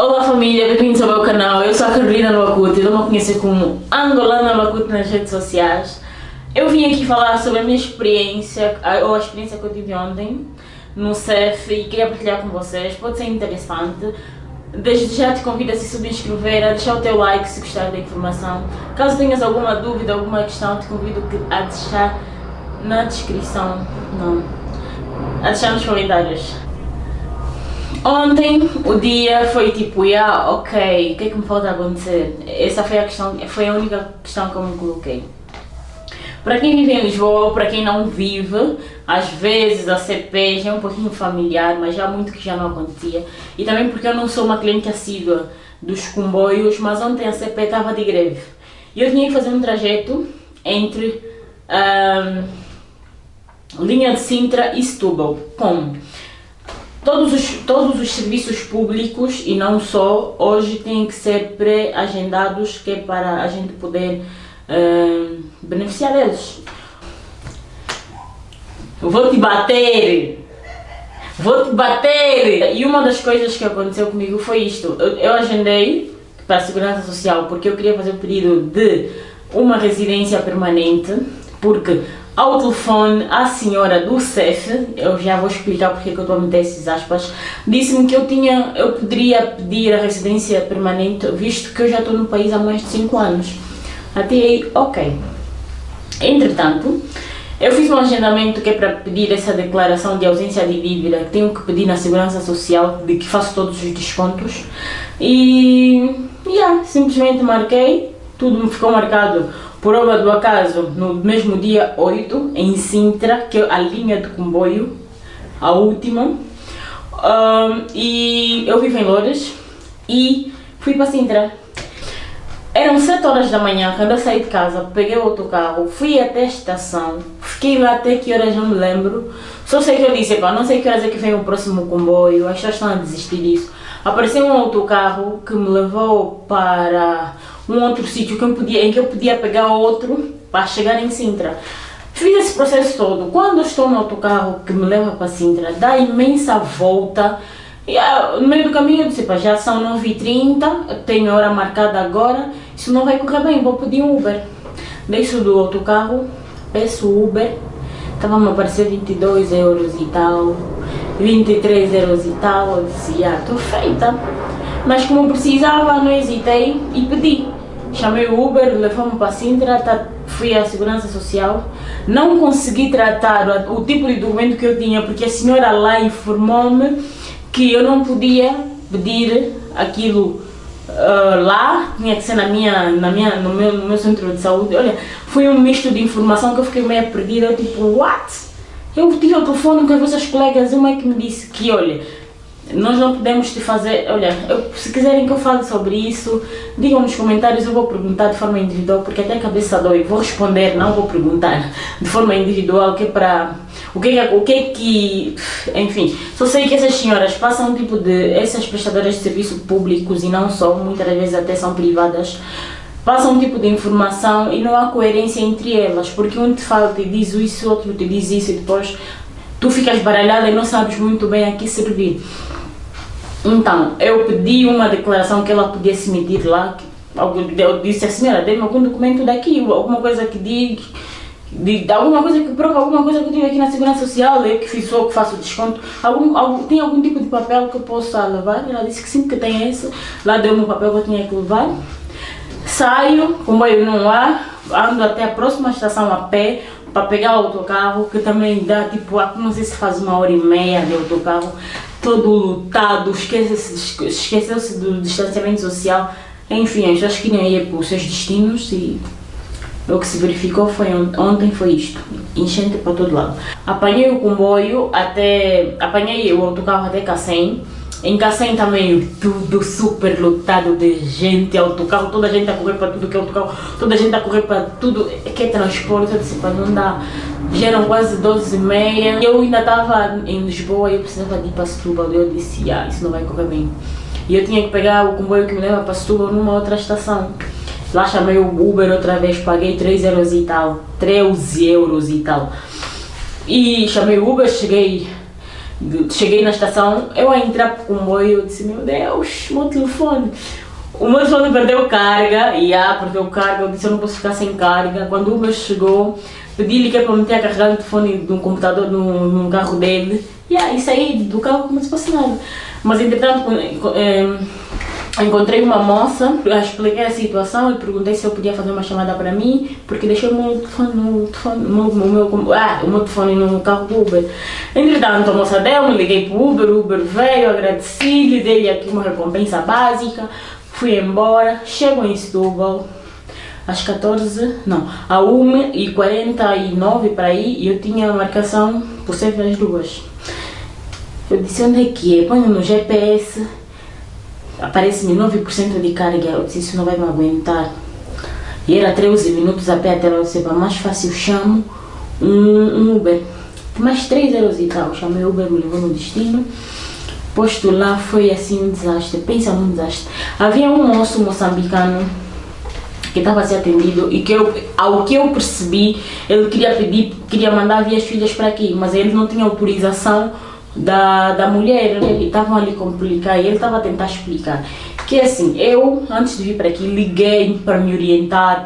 Olá família, bem-vindos ao meu canal. Eu sou a Carolina Luacuti, eu me conheço como Angolana Luacuti nas redes sociais. Eu vim aqui falar sobre a minha experiência, ou a experiência que eu tive ontem no CEF e queria partilhar com vocês, pode ser interessante. Desde já te convido a se subscrever, a deixar o teu like se gostar da informação. Caso tenhas alguma dúvida, alguma questão, te convido a deixar na descrição, a deixar nos comentários. Ontem o dia foi tipo, ok, o que é que me falta acontecer? Essa foi a questão, foi a única questão que eu me coloquei. Para quem vive em Lisboa, para quem não vive, às vezes a CP já é um pouquinho familiar, mas já há muito que já não acontecia. E também porque eu não sou uma cliente assídua dos comboios, mas ontem a CP estava de greve. E eu tinha que fazer um trajeto entre linha de Sintra e Setúbal. Como? Todos os serviços públicos, e não só, hoje têm que ser pré-agendados, que é para a gente poder beneficiar deles. Vou-te bater! Vou-te bater! E uma das coisas que aconteceu comigo foi isto. Eu agendei para a Segurança Social porque eu queria fazer o pedido de uma residência permanente, porque ao telefone, a senhora do CEF, eu já vou explicar porque é que eu estou a meter esses aspas, disse-me que eu poderia pedir a residência permanente, visto que eu já estou no país há mais de 5 anos. Até aí, ok. Entretanto, eu fiz um agendamento que é para pedir essa declaração de ausência de dívida, que tenho que pedir na Segurança Social, de que faço todos os descontos. E, simplesmente marquei, tudo me ficou marcado. Por obra do acaso, no mesmo dia 8, em Sintra, que é a linha de comboio, a última, e eu vivo em Loures e fui para Sintra. Eram 7 horas da manhã, quando eu saí de casa, peguei o autocarro, fui até a estação, fiquei lá até que horas não me lembro, só sei que eu disse, não sei que horas é que vem o próximo comboio, as pessoas estão a desistir disso. Apareceu um autocarro que me levou para um outro sítio em que eu podia pegar outro para chegar em Sintra. Fiz esse processo todo. Quando eu estou no autocarro que me leva para Sintra, dá imensa volta. E no meio do caminho eu disse, já são 9h30, tenho hora marcada agora, isso não vai correr bem, vou pedir um Uber. Desço do autocarro, peço Uber, estava-me a aparecer 22 euros e tal, 23 euros e tal, eu disse, estou feita. Mas como precisava, não hesitei e pedi. Chamei o Uber, levou-me para Sintra, fui à Segurança Social. Não consegui tratar o tipo de documento que eu tinha, porque a senhora lá informou-me que eu não podia pedir aquilo lá, tinha que ser no meu centro de saúde. Olha, foi um misto de informação que eu fiquei meio perdida, eu tipo, what? Eu tive o telefone com as vossas colegas, uma que me disse que, olha, nós não podemos te fazer, se quiserem que eu fale sobre isso, digam nos comentários, eu vou perguntar de forma individual, porque até a cabeça dói, vou responder, não vou perguntar de forma individual, que é para, enfim, só sei que essas senhoras passam essas prestadoras de serviço públicos e não só, muitas vezes até são privadas, passam um tipo de informação e não há coerência entre elas, porque um te fala, te diz isso, outro te diz isso e depois tu ficas baralhada e não sabes muito bem a que servir. Então, eu pedi uma declaração que ela podia se emitir lá, eu disse à senhora, dê-me algum documento daqui, alguma coisa que diga, alguma coisa que prova alguma coisa que eu tenho aqui na Segurança Social, eu que fiz só que faço desconto, tem algum tipo de papel que eu possa levar? Ela disse que sim, que tem esse, lá deu-me o papel que eu tinha que levar. Saio, comboio não há, ando até a próxima estação a pé, para pegar o autocarro, que também dá tipo, não sei se faz 1h30 de autocarro, todo lotado, esqueceu-se do distanciamento social, enfim, as pessoas queriam ir para os seus destinos e o que se verificou ontem foi isto, enchente para todo lado. Apanhei o comboio apanhei o autocarro até Cacém. Em Cacém também tudo super lotado de gente, autocarro, toda a gente a correr para tudo que é autocarro, toda a gente a correr para tudo que é transporte, eu disse, não dá. Já eram quase 12h30, eu ainda estava em Lisboa e eu precisava de ir para Setúbal, eu disse, isso não vai correr bem. E eu tinha que pegar o comboio que me leva para Setúbal numa outra estação. Lá chamei o Uber outra vez, paguei 3 euros e tal, 13 euros e tal. E chamei o Uber, cheguei Cheguei na estação, eu a entrar pro comboio, eu disse, meu Deus, meu telefone. O meu telefone perdeu carga, perdeu carga, eu disse, eu não posso ficar sem carga. Quando o Uber chegou, pedi-lhe que é para meter a carregar o telefone de um computador no carro dele. E saí do carro como se fosse nada. Mas entretanto, encontrei uma moça, expliquei a situação e perguntei se eu podia fazer uma chamada para mim, porque deixei o meu telefone no carro do Uber. Entretanto, a moça deu-me, liguei para o Uber veio, agradeci-lhe, dei-lhe aqui uma recompensa básica, fui embora, chego em Setúbal, às 1h49 para aí, e eu tinha a marcação por ser às 2h. Eu disse, onde é que é? Ponho no GPS, aparece-me 9% de carga, eu disse, isso não vai me aguentar. E era 13 minutos a pé até lá, eu disse, mais fácil, chamo um Uber. Mais 3 euros e tal, chamei o Uber, me levou no destino. Posto lá, foi assim um desastre, pensa num desastre. Havia um moço moçambicano que estava a ser atendido e ao que eu percebi, ele queria mandar vir as filhas para aqui, mas ele não tinha autorização da mulher, e estavam ali complicar, e ele estava a tentar explicar que assim, eu antes de vir para aqui liguei para me orientar,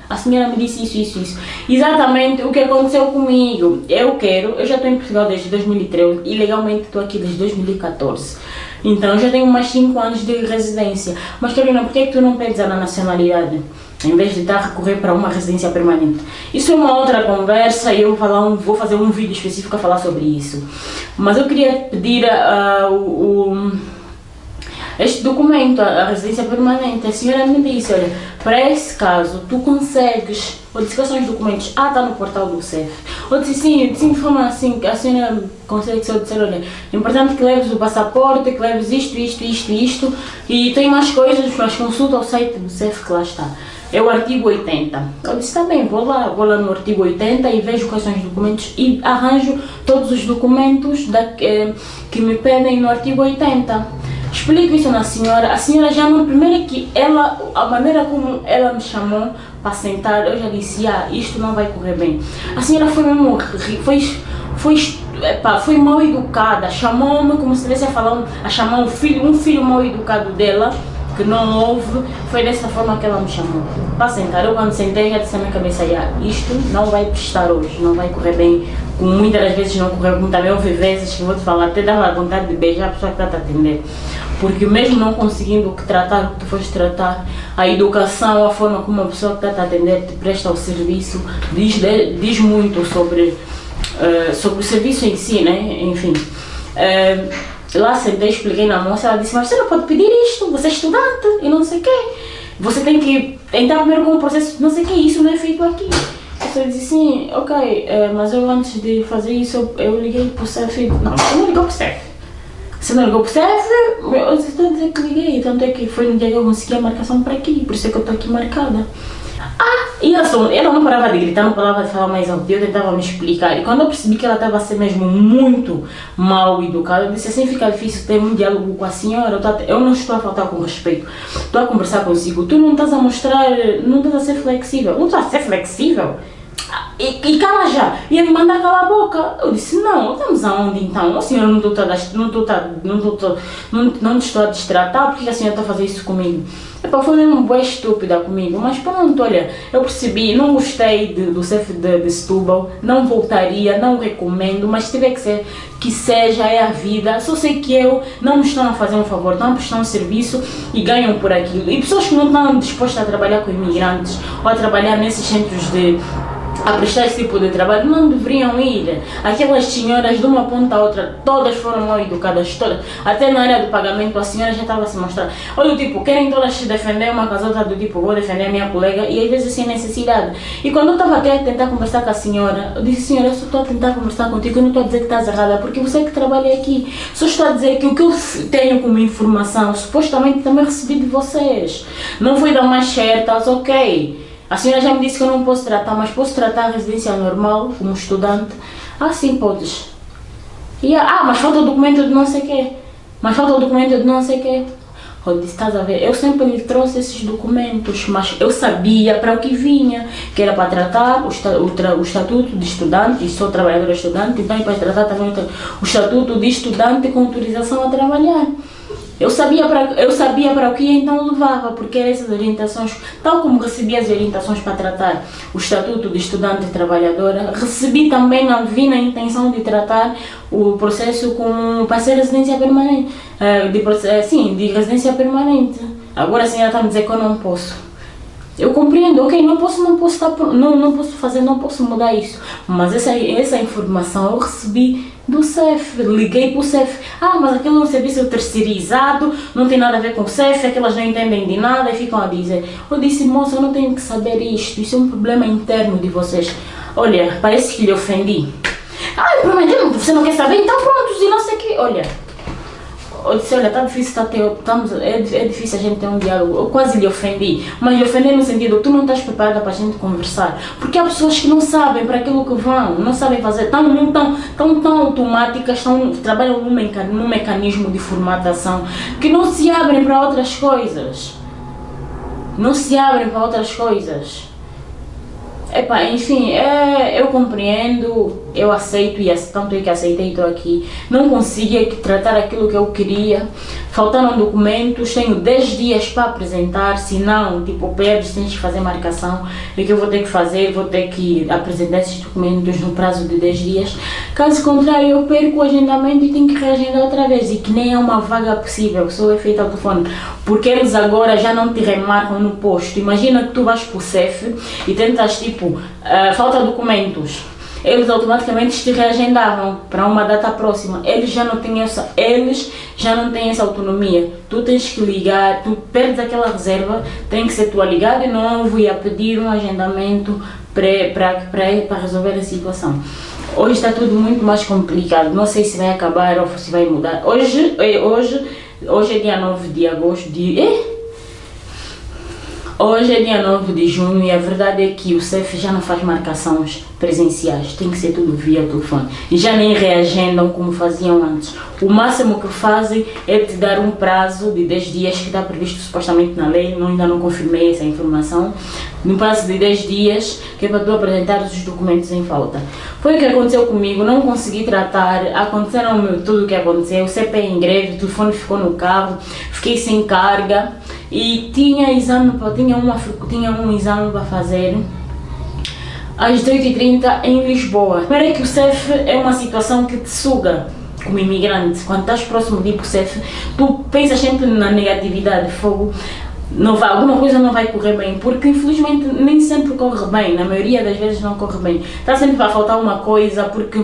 a senhora me disse isso, exatamente o que aconteceu comigo. Eu já estou em Portugal desde 2013 e legalmente estou aqui desde 2014, então já tenho mais 5 anos de residência. Mas Carolina, por que tu não pedes a nacionalidade em vez de estar a recorrer para uma residência permanente? Isso é uma outra conversa e eu vou fazer um vídeo específico a falar sobre isso. Mas eu queria pedir este documento, a residência permanente. A senhora me disse, olha, para esse caso, tu consegues, eu disse, quais são os documentos? Está no portal do CEF. Eu disse, sim, de forma assim, a senhora consegue só dizer, olha, é importante que leves o passaporte, que leves isto, e tem mais coisas, mas consulta o site do CEF que lá está. É o artigo 80. Eu disse, está bem, vou lá no artigo 80 e vejo quais são os documentos e arranjo todos os documentos que me pedem no artigo 80. Explico isso na senhora. A senhora já no primeiro que a maneira como ela me chamou para sentar, eu já disse, isto não vai correr bem. A senhora foi mesmo, foi mal educada, chamou-me como se estivesse a chamar um filho mal educado dela, que não houve, foi dessa forma que ela me chamou. Para sentar, eu quando sentei já disse na minha cabeça, isto não vai prestar hoje, não vai correr bem, como muitas das vezes não correu, como também houve vezes que vou te falar, até dava vontade de beijar a pessoa que está a te atender. Porque mesmo não conseguindo tratar o que tu foste tratar, a educação, a forma como a pessoa que está a te atender te presta o serviço, diz muito sobre o serviço em si, né? Enfim. Lá sentei, expliquei na moça, ela disse, mas você não pode pedir isto, você é estudante e não sei o quê. Você tem que entrar primeiro com o processo, não sei o quê, isso não é feito aqui. Eu disse sim, ok, mas eu antes de fazer isso, eu liguei para o CEF. Não, você não ligou para o CEF. Você não ligou para o CEF? Eu estou a dizer que liguei, tanto é que foi no dia que eu consegui a marcação para aqui, por isso é que eu estou aqui marcada. E ela não parava de gritar, não parava de falar mais alto, eu tentava me explicar. E quando eu percebi que ela estava a ser mesmo muito mal educada, eu disse, assim fica difícil ter um diálogo com a senhora, eu não estou a faltar com respeito, estou a conversar consigo, tu não estás a mostrar, não estás a ser flexível, não estás a ser flexível? E cala já, ia me mandar calar a boca. Eu disse, não, estamos aonde então? A senhora não te estou a destratar, porque a senhora está a fazer isso comigo? Foi mesmo boa estúpida comigo, mas pronto, olha, eu percebi, não gostei do CEF de Setúbal, não voltaria, não recomendo, mas se tiver que seja, é a vida. Só sei que não me estão a fazer um favor, estão a prestar um serviço e ganham por aquilo. E pessoas que não estão dispostas a trabalhar com imigrantes ou a trabalhar nesses centros a prestar esse tipo de trabalho, não deveriam ir. Aquelas senhoras de uma ponta a outra, todas foram mal educadas, todas. Até na área do pagamento a senhora já estava a se mostrar. Olha, querem todas se defender uma com as outras, do tipo, vou defender a minha colega, e às vezes sem necessidade. E quando eu estava até a tentar conversar com a senhora, eu disse, senhora, eu só estou a tentar conversar contigo, eu não estou a dizer que estás errada, porque você que trabalha aqui. Só estou a dizer que o que eu tenho como informação, supostamente também recebi de vocês. Não foi das mais certas, ok. A senhora já me disse que eu não posso tratar, mas posso tratar a residência normal, como estudante? Sim, podes. Mas falta o documento de não sei o quê. Eu disse, estás a ver, eu sempre lhe trouxe esses documentos, mas eu sabia para o que vinha, que era para tratar o estatuto de estudante, e sou trabalhadora estudante, então é para tratar também o estatuto de estudante com autorização a trabalhar. Eu sabia para o que então levava, porque eram essas orientações, tal como recebi as orientações para tratar o estatuto de estudante e trabalhadora, recebi também, vi na intenção de tratar o processo para ser residência permanente, de residência permanente. Agora a senhora está a me dizer que eu não posso. Eu compreendo, ok, não posso mudar isso, mas essa informação eu recebi do CEF, liguei para o CEF, mas aquilo é um serviço terceirizado, não tem nada a ver com o CEF, aquelas não entendem de nada e ficam a dizer. Eu disse, moça, eu não tenho que saber isto, isso é um problema interno de vocês. Olha, parece que lhe ofendi. Prometendo, você não quer saber? Então pronto, e não sei o que, olha. Eu disse, olha, é difícil a gente ter um diálogo. Eu quase lhe ofendi, mas lhe ofendi no sentido que tu não estás preparada para a gente conversar. Porque há pessoas que não sabem para aquilo que vão, não sabem fazer, estão tão automáticas, trabalham num mecanismo de formatação que não se abrem para outras coisas. Não se abrem para outras coisas. Enfim, eu compreendo, eu aceito, e tanto é que aceitei e estou aqui. Não consegui tratar aquilo que eu queria, faltaram documentos, tenho 10 dias para apresentar, se não, perdes, tens que fazer marcação, e que eu vou ter que apresentar esses documentos no prazo de 10 dias. Caso contrário, eu perco o agendamento e tenho que reagendar outra vez, e que nem é uma vaga possível, só é feita ao telefone, porque eles agora já não te remarcam no posto. Imagina que tu vais para o CEF e tentas falta documentos, eles automaticamente te reagendavam para uma data próxima. Eles já não têm essa autonomia. Tu tens que ligar, tu perdes aquela reserva, tem que ser tu a ligar de novo e a pedir um agendamento para resolver a situação. Hoje está tudo muito mais complicado, não sei se vai acabar ou se vai mudar. Hoje é dia 9 de agosto Hoje é dia 9 de junho e a verdade é que o CEF já não faz marcações presenciais, tem que ser tudo via telefone. E já nem reagendam como faziam antes. O máximo que fazem é te dar um prazo de 10 dias que está previsto supostamente na lei, ainda não confirmei essa informação. No prazo de 10 dias, que é para tu apresentar os documentos em falta. Foi o que aconteceu comigo, não consegui tratar, aconteceram tudo o que aconteceu, o CEP em greve, o telefone ficou no carro, fiquei sem carga e tinha um exame para fazer às 18h30 em Lisboa. Primeiro é que o CEF é uma situação que te suga como imigrante. Quando estás próximo de ir para o CEF, tu pensas sempre na negatividade, fogo. Alguma coisa não vai correr bem, porque infelizmente nem sempre corre bem, na maioria das vezes não corre bem. Está sempre a faltar uma coisa, porque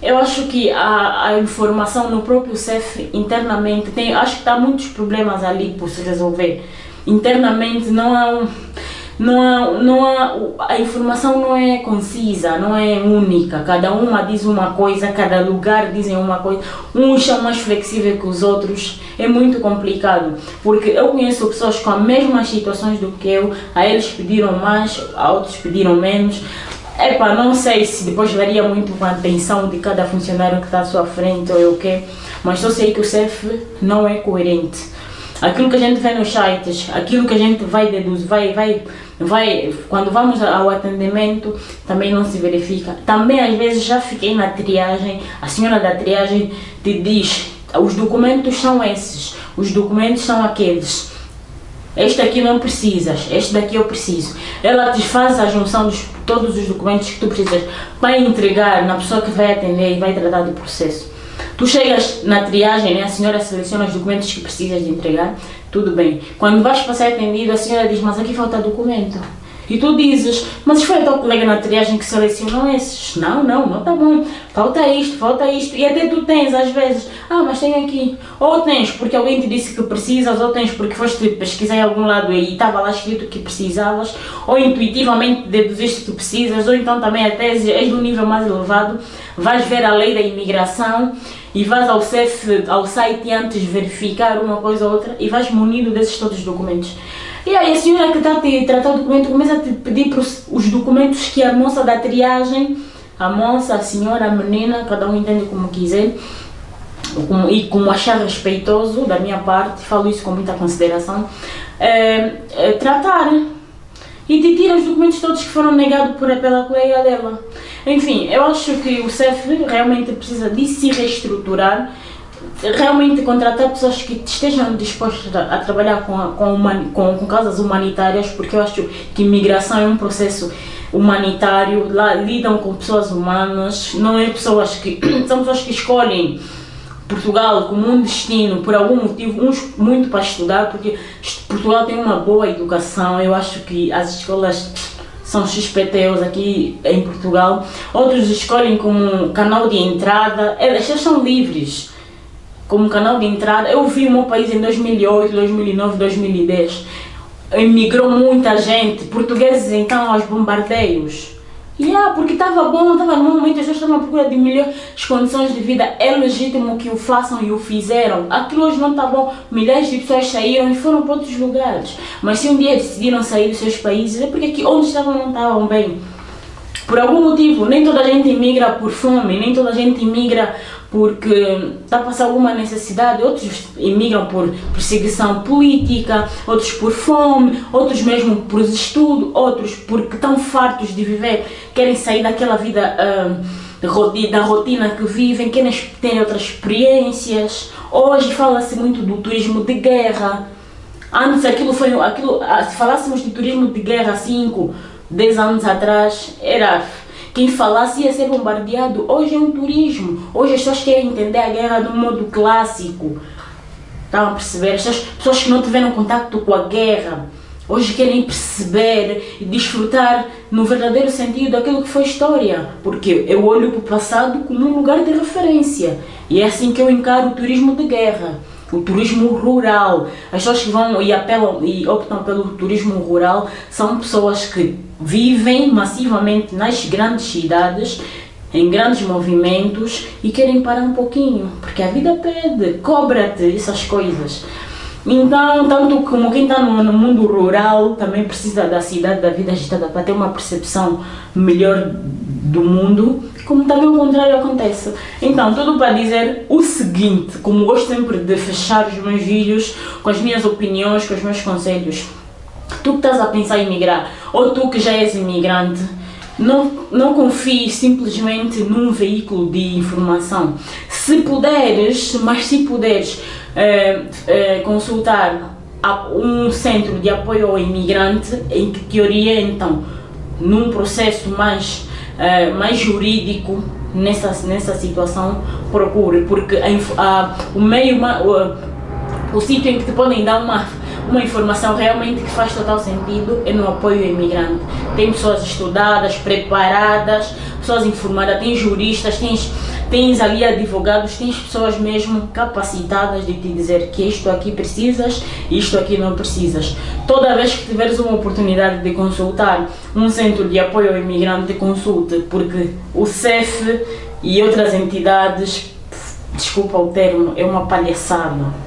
eu acho que a informação no próprio CEF internamente acho que está muitos problemas ali por se resolver. Internamente a informação não é concisa, não é única, cada uma diz uma coisa, cada lugar dizem uma coisa, uns são mais flexíveis que os outros, é muito complicado, porque eu conheço pessoas com as mesmas situações do que eu, a eles pediram mais, a outros pediram menos. Não sei se depois varia muito com a atenção de cada funcionário que está à sua frente ou o quê, mas só sei que o CEF não é coerente. Aquilo que a gente vê nos sites, aquilo que a gente vai deduzir, quando vamos ao atendimento, também não se verifica. Também às vezes já fiquei na triagem, a senhora da triagem te diz, os documentos são esses, os documentos são aqueles. Este aqui não precisas, este daqui eu preciso. Ela te faz a junção de todos os documentos que tu precisas para entregar na pessoa que vai atender e vai tratar do processo. Tu chegas na triagem, a senhora seleciona os documentos que precisas de entregar, tudo bem. Quando vais para ser atendido, a senhora diz, mas aqui falta documento. E tu dizes, mas foi o teu colega na triagem que selecionou esses? Não está bom, falta isto. E até tu tens às vezes, mas tem aqui. Ou tens porque alguém te disse que precisas, ou tens porque foste pesquisar em algum lado e estava lá escrito que precisavas, ou intuitivamente deduziste que precisas, ou então também até és do nível mais elevado, vais ver a lei da imigração e vais ao CEF, ao site antes verificar uma coisa ou outra e vais munido desses todos os documentos. E aí a senhora que está a te tratar o documento começa a te pedir os documentos que a moça da triagem, a moça, a senhora, a menina, cada um entende como quiser, e como achar respeitoso da minha parte, falo isso com muita consideração, tratar e de tirar os documentos todos que foram negados pela colega dela. Enfim, eu acho que o CEF realmente precisa de se reestruturar, realmente contratar pessoas que estejam dispostas a trabalhar com causas humanitárias, porque eu acho que imigração é um processo humanitário, lá lidam com pessoas humanas, não é pessoas que são pessoas que escolhem Portugal como um destino por algum motivo, uns muito para estudar, porque Portugal tem uma boa educação, eu acho que as escolas são XPTOs aqui em Portugal, outros escolhem como canal de entrada, elas são livres como canal de entrada. Eu vi o meu país em 2008, 2009, 2010, emigrou muita gente, portugueses então aos bombardeios. Porque estava bom, estava no momento, as pessoas estavam à procura de melhores condições de vida, é legítimo que o façam e o fizeram. Aquilo hoje não está bom, milhares de pessoas saíram e foram para outros lugares. Mas se um dia decidiram sair dos seus países, é porque aqui onde estavam não estavam bem. Por algum motivo, nem toda a gente imigra por fome, nem toda a gente imigra porque está a passar alguma necessidade, outros imigram por perseguição política, outros por fome, outros mesmo por estudo, outros porque estão fartos de viver, querem sair daquela vida da rotina que vivem, querem ter outras experiências. Hoje fala-se muito do turismo de guerra. Antes se falássemos de turismo de guerra 5, 10 anos atrás, era quem falasse ia ser bombardeado. Hoje é um turismo. Hoje as pessoas querem entender a guerra de um modo clássico. Estão a perceber? As pessoas que não tiveram contato com a guerra, hoje querem perceber e desfrutar no verdadeiro sentido daquilo que foi história. Porque eu olho para o passado como um lugar de referência. E é assim que eu encaro o turismo de guerra. O turismo rural. As pessoas que vão e apelam e optam pelo turismo rural são pessoas que vivem massivamente nas grandes cidades, em grandes movimentos e querem parar um pouquinho, porque a vida pede, cobra-te essas coisas. Então, tanto como quem está no mundo rural também precisa da cidade, da vida agitada, para ter uma percepção melhor do mundo, como também o contrário acontece. Então, tudo para dizer o seguinte, como gosto sempre de fechar os meus vídeos com as minhas opiniões, com os meus conselhos. Tu que estás a pensar em migrar, ou tu que já és imigrante, não confie simplesmente num veículo de informação. Se puderes consultar um centro de apoio ao imigrante, em que teoria então, num processo mais jurídico, nessa situação, procure, porque o sítio em que te podem dar uma informação realmente que faz total sentido é no apoio ao imigrante. Tem pessoas estudadas, preparadas, pessoas informadas, tem juristas, tens ali advogados, tens pessoas mesmo capacitadas de te dizer que isto aqui precisas e isto aqui não precisas. Toda vez que tiveres uma oportunidade de consultar um centro de apoio ao imigrante, consulte, porque o CEF e outras entidades, desculpa o termo, é uma palhaçada.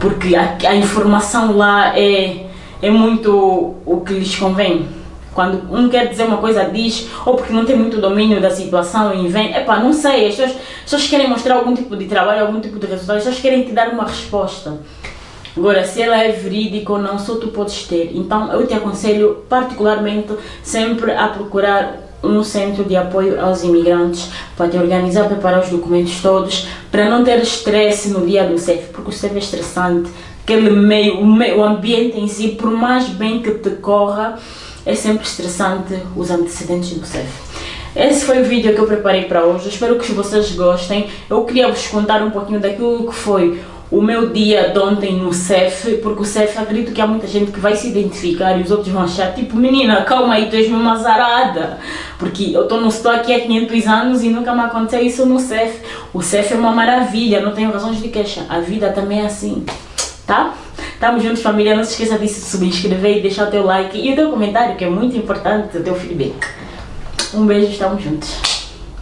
Porque a informação lá é muito o que lhes convém. Quando um quer dizer uma coisa, diz, ou porque não tem muito domínio da situação e vem, não sei, as pessoas querem mostrar algum tipo de trabalho, algum tipo de resultado, as pessoas querem te dar uma resposta. Agora, se ela é verídica ou não, só tu podes ter. Então, eu te aconselho particularmente sempre a procurar um centro de apoio aos imigrantes para te organizar, preparar os documentos todos, para não ter estresse no dia do CEF, porque o CEF é estressante, aquele o ambiente em si, por mais bem que te corra, é sempre estressante os antecedentes do CEF. Esse foi o vídeo que eu preparei para hoje, espero que vocês gostem. Eu queria vos contar um pouquinho daquilo que foi o meu dia de ontem no CEF, porque o CEF, acredito que há muita gente que vai se identificar e os outros vão achar, tipo, menina, calma aí, tu és uma azarada, porque estou aqui há 500 anos e nunca me aconteceu isso no CEF. O CEF é uma maravilha, não tenho razões de queixa, a vida também é assim, tá? Tamo juntos, família, não se esqueça de se subscrever e deixar o teu like e o teu comentário, que é muito importante, o teu feedback. Um beijo, estamos juntos.